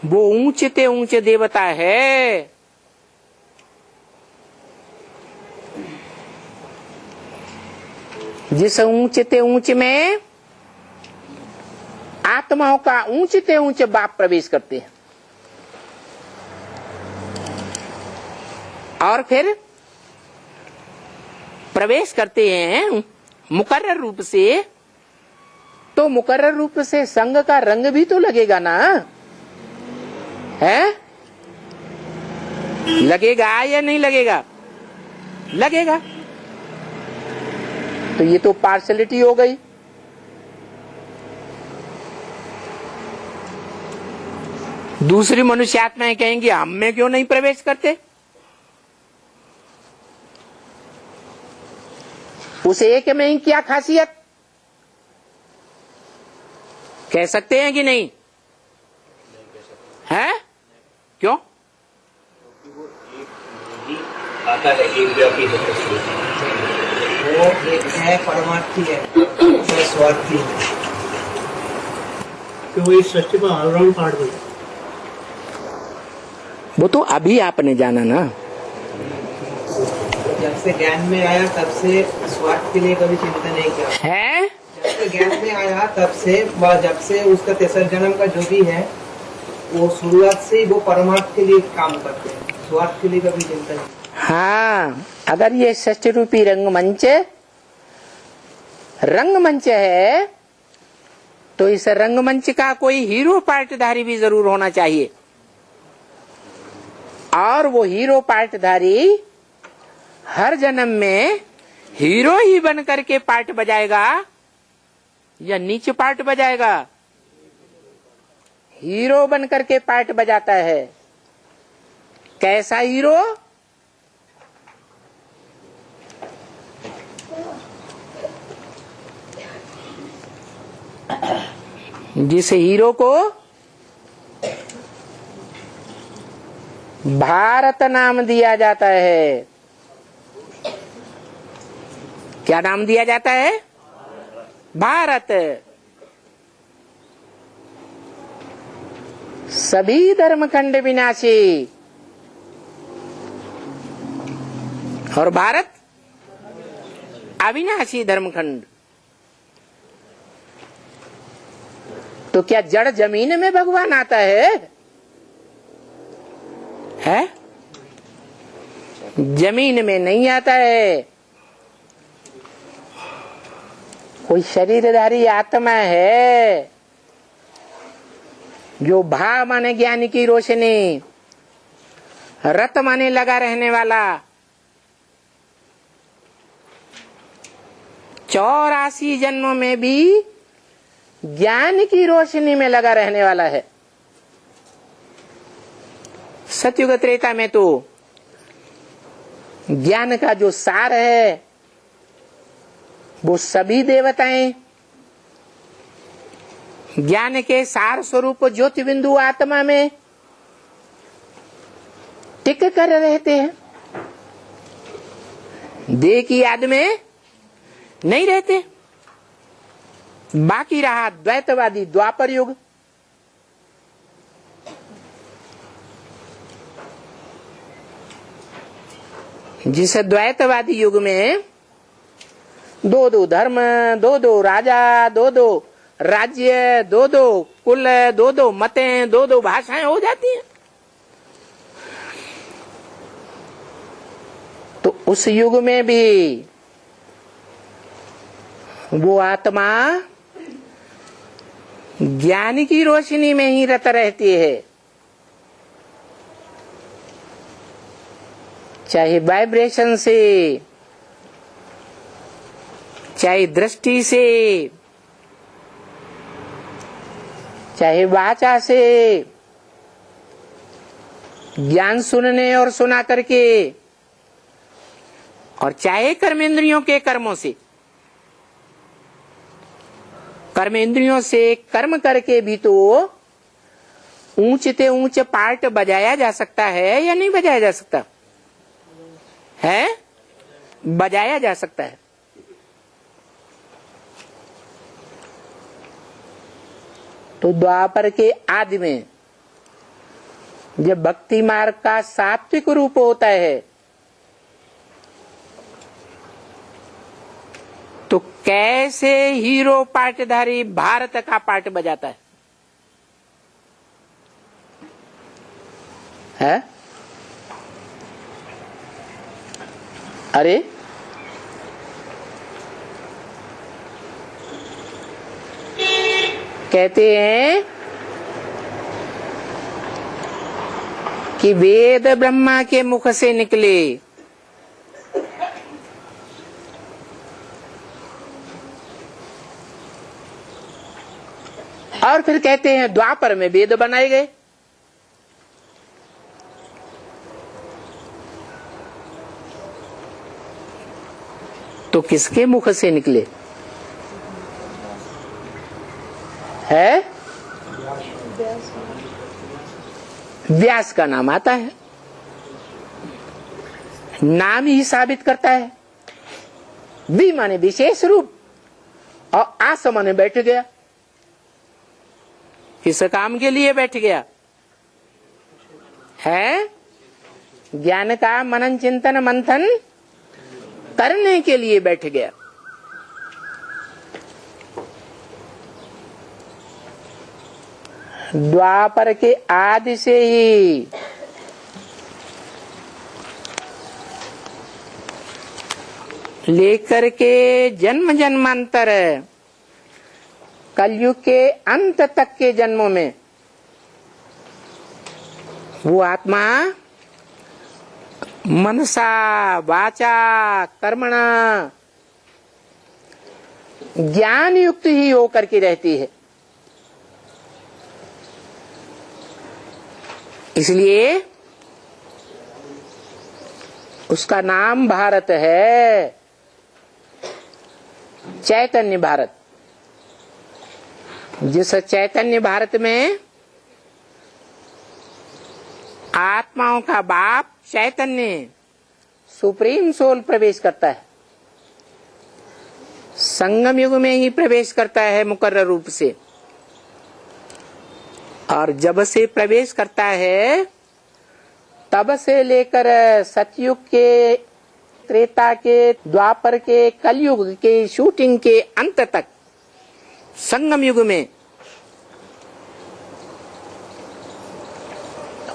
वो ऊंचे ते ऊंचे देवता है। जिस ऊंचे ते ऊंचे में आत्माओं का ऊंचे ते ऊंचे बाप प्रवेश करते हैं और फिर प्रवेश करते हैं मुकर्रर रूप से, तो मुकर्रर रूप से संग का रंग भी तो लगेगा ना, है? लगेगा या नहीं लगेगा? लगेगा। तो ये तो पार्शलिटी हो गई। दूसरी मनुष्य आत्माएं कहेंगी हम में क्यों नहीं प्रवेश करते? उस एक में ही क्या खासियत? कह सकते हैं कि नहीं? है? क्यों? वो एक आता है, एक व्यापी है, वो एक है परमार्थी है, वो स्वार्थी है, कि वो इस सृष्टि का ऑलराउंड पार्ट बने। वो तो अभी आपने जाना ना। जब से ज्ञान में आया तब से स्वार्थ के लिए कभी चिंता नहीं किया है। जब से ज्ञान में आया तब से जब से उसका तेसर जन्म का जो भी है वो शुरुआत से ही वो परमार्थ के लिए काम करते हैं, स्वार्थ के लिए कभी चिंता नहीं। हाँ, अगर ये षष्ठ रूपी रंगमंच है तो इस रंगमंच का कोई हीरो पार्टधारी भी जरूर होना चाहिए, और वो हीरो पार्टधारी हर जन्म में हीरो ही बन करके पार्ट बजाएगा या नीचे पार्ट बजाएगा? हीरो बन करके पार्ट बजाता है। कैसा हीरो? जिस हीरो को भारत नाम दिया जाता है। क्या नाम दिया जाता है? भारत। सभी धर्मखंड विनाशी और भारत अविनाशी धर्मखंड। तो क्या जड़ जमीन में भगवान आता है? है? जमीन में नहीं आता है। कोई शरीरधारी आत्मा है जो भा माने ज्ञान की रोशनी, रत माने लगा रहने वाला, 84 जन्मों में भी ज्ञान की रोशनी में लगा रहने वाला है। सतयुग त्रेता में तो ज्ञान का जो सार है वो सभी देवताएं ज्ञान के सार स्वरूप ज्योति बिंदु आत्मा में टिक कर रहते हैं, देह की याद में नहीं रहते। बाकी रहा द्वैतवादी द्वापर युग। जिस द्वैतवादी युग में दो दो धर्म, दो दो राजा, दो दो राज्य, दो दो कुल, दो दो मतें, दो दो भाषाएं हो जाती हैं, तो उस युग में भी वो आत्मा ज्ञान की रोशनी में ही रत रहती है। चाहे वाइब्रेशन से, चाहे दृष्टि से, चाहे वाचा से, ज्ञान सुनने और सुना करके, और चाहे कर्मेंद्रियों के कर्मों से। कर्मेंद्रियों से कर्म करके भी तो ऊंचते ऊंच पार्ट बजाया जा सकता है या नहीं बजाया जा सकता है? बजाया जा सकता है। तो द्वापर के आदि में जब भक्ति मार्ग का सात्विक रूप होता है तो कैसे हीरो पाटधारी भारत का पाट बजाता है? अरे कहते हैं कि वेद ब्रह्मा के मुख से निकले, और फिर कहते हैं द्वापर में वेद बनाए गए। तो किसके मुख से निकले है? व्यास का नाम आता है, नाम ही साबित करता है। वी माने विशेष रूप और आस माने बैठ गया, किस काम के लिए बैठ गया है? ज्ञान का मनन चिंतन मंथन करने के लिए बैठ गया। द्वापर के आदि से ही लेकर के जन्म जन्मांतर कलयुग के अंत तक के जन्मों में वो आत्मा मनसा वाचा कर्मणा ज्ञान युक्त ही होकर के रहती है। इसलिए उसका नाम भारत है, चैतन्य भारत। जिस चैतन्य भारत में आत्माओं का बाप चैतन्य सुप्रीम सोल प्रवेश करता है, संगम युग में ही प्रवेश करता है मुकर्रर रूप से। और जब से प्रवेश करता है तब से लेकर सतयुग के, त्रेता के, द्वापर के, कलयुग के शूटिंग के अंत तक संगम युग में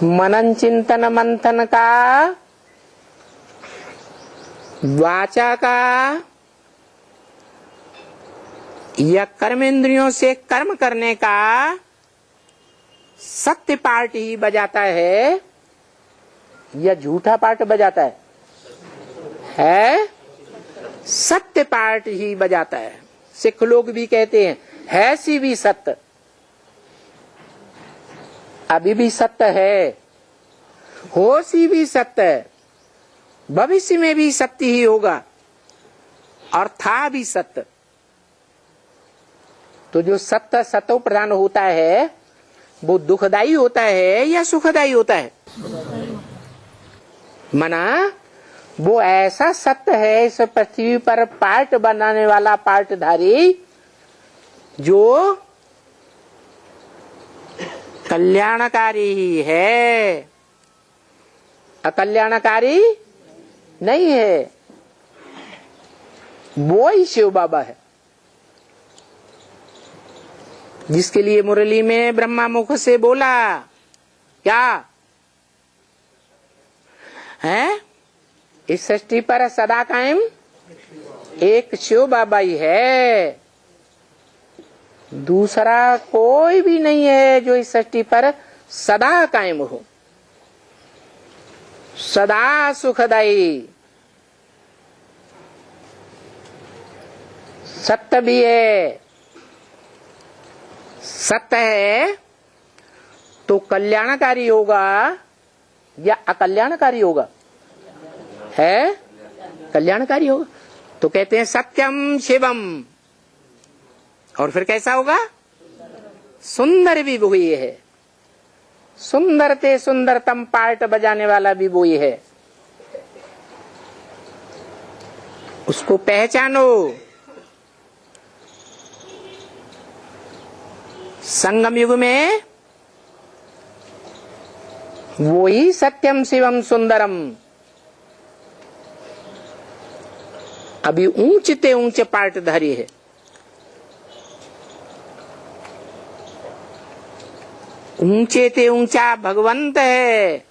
मनन चिंतन मंथन का, वाचा का या कर्मेंद्रियों से कर्म करने का सत्य पार्ट ही बजाता है या झूठा पार्ट बजाता है? सत्य पार्ट ही बजाता है। सिख लोग भी कहते हैं है सी भी सत्य, अभी भी सत्य है, हो सी भी सत्य है, भविष्य में भी सत्य ही होगा और था भी सत्य। तो जो सत्य सतो प्रधान होता है वो दुखदाई होता है या सुखदाई होता है? मना वो ऐसा सत्य है इस पृथ्वी पर पार्ट बनाने वाला पार्टधारी जो कल्याणकारी ही है, अकल्याणकारी नहीं है। वो ही शिव बाबा है जिसके लिए मुरली में ब्रह्मा मुख से बोला क्या है? इस सृष्टि पर सदा कायम एक शिव बाबा ही है, दूसरा कोई भी नहीं है जो इस सृष्टि पर सदा कायम हो, सदा सुखदाई। सत्य भी है, सत्य है तो कल्याणकारी होगा या अकल्याणकारी होगा? है कल्याणकारी होगा। तो कहते हैं सत्यम शिवम, और फिर कैसा होगा? सुंदर भी वही है, सुंदर ते सुंदरतम पार्ट बजाने वाला भी वही है। उसको पहचानो। संगम युग में वो ही सत्यम शिवम सुंदरम। अभी ऊंचते ऊंचे पार्ट धारी है। ऊंचे ते ऊंचा भगवंत है।